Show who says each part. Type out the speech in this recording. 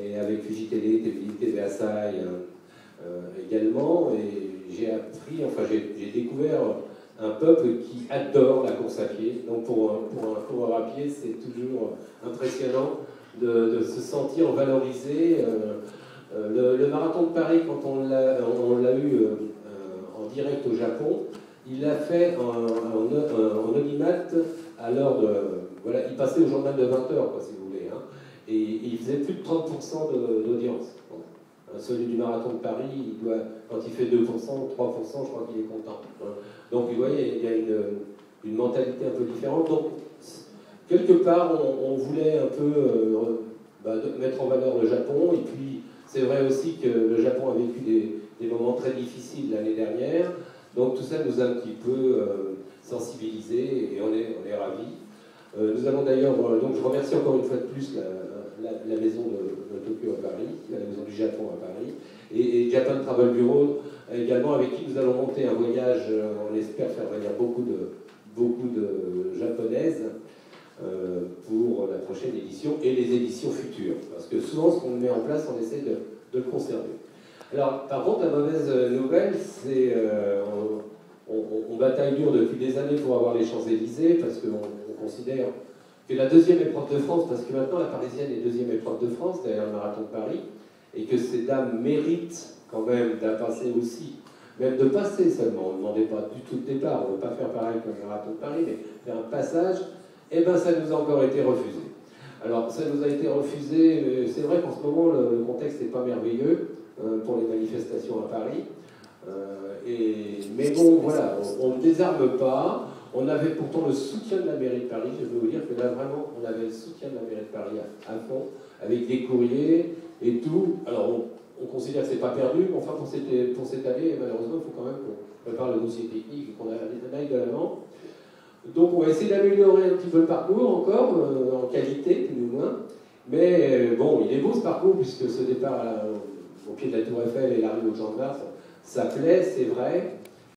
Speaker 1: et avec Fujitélé, TV Asahi également, et j'ai appris, enfin j'ai découvert un peuple qui adore la course à pied. Donc pour un coureur à pied, c'est toujours impressionnant de se sentir valorisé. Le marathon de Paris, quand on l'a eu en direct au Japon, il l'a fait en audimat à l'heure de... Voilà, il passait au journal de 20 heures, quoi, si vous voulez. Hein, et il faisait plus de 30% d'audience. Bon, celui du marathon de Paris, il doit, quand il fait 2%, 3%, je crois qu'il est content. Hein. Donc vous voyez, il y a une mentalité un peu différente. Donc, quelque part, on voulait un peu mettre en valeur le Japon. Et puis, c'est vrai aussi que le Japon a vécu des moments très difficiles l'année dernière. Donc tout ça nous a un petit peu sensibilisés et on est ravis. Nous allons d'ailleurs, donc je remercie encore une fois de plus la maison de Tokyo à Paris, la maison du Japon à Paris, et Japan Travel Bureau également, avec qui nous allons monter un voyage, on espère faire venir beaucoup de japonaises pour la prochaine édition et les éditions futures. Parce que souvent ce qu'on met en place, on essaie de le conserver. Alors, par contre, la mauvaise nouvelle, c'est on bataille dur depuis des années pour avoir les Champs-Élysées, parce qu'on considère que la deuxième épreuve de France, parce que maintenant la Parisienne est deuxième épreuve de France, derrière le marathon de Paris, et que ces dames méritent quand même d'en passer aussi, même de passer seulement, on ne demandait pas du tout de départ, on ne veut pas faire pareil comme le marathon de Paris, mais faire un passage, et bien ça nous a encore été refusé. Alors, ça nous a été refusé, c'est vrai qu'en ce moment, le contexte n'est pas merveilleux, pour les manifestations à Paris. Mais bon, voilà, on ne désarme pas. On avait pourtant le soutien de la mairie de Paris. Je peux vous dire que là, vraiment, on avait le soutien de la mairie de Paris à fond, avec des courriers et tout. Alors, on considère que c'est pas perdu, mais enfin, pour cette année, malheureusement, il faut quand même qu'on prépare le dossier technique et qu'on aille de l'avant. Donc, on va essayer d'améliorer un petit peu le parcours encore, en qualité, plus ou moins. Mais bon, il est beau ce parcours, puisque ce départ au pied de la Tour Eiffel et l'arrivée au Champ de Mars, ça plaît, c'est vrai.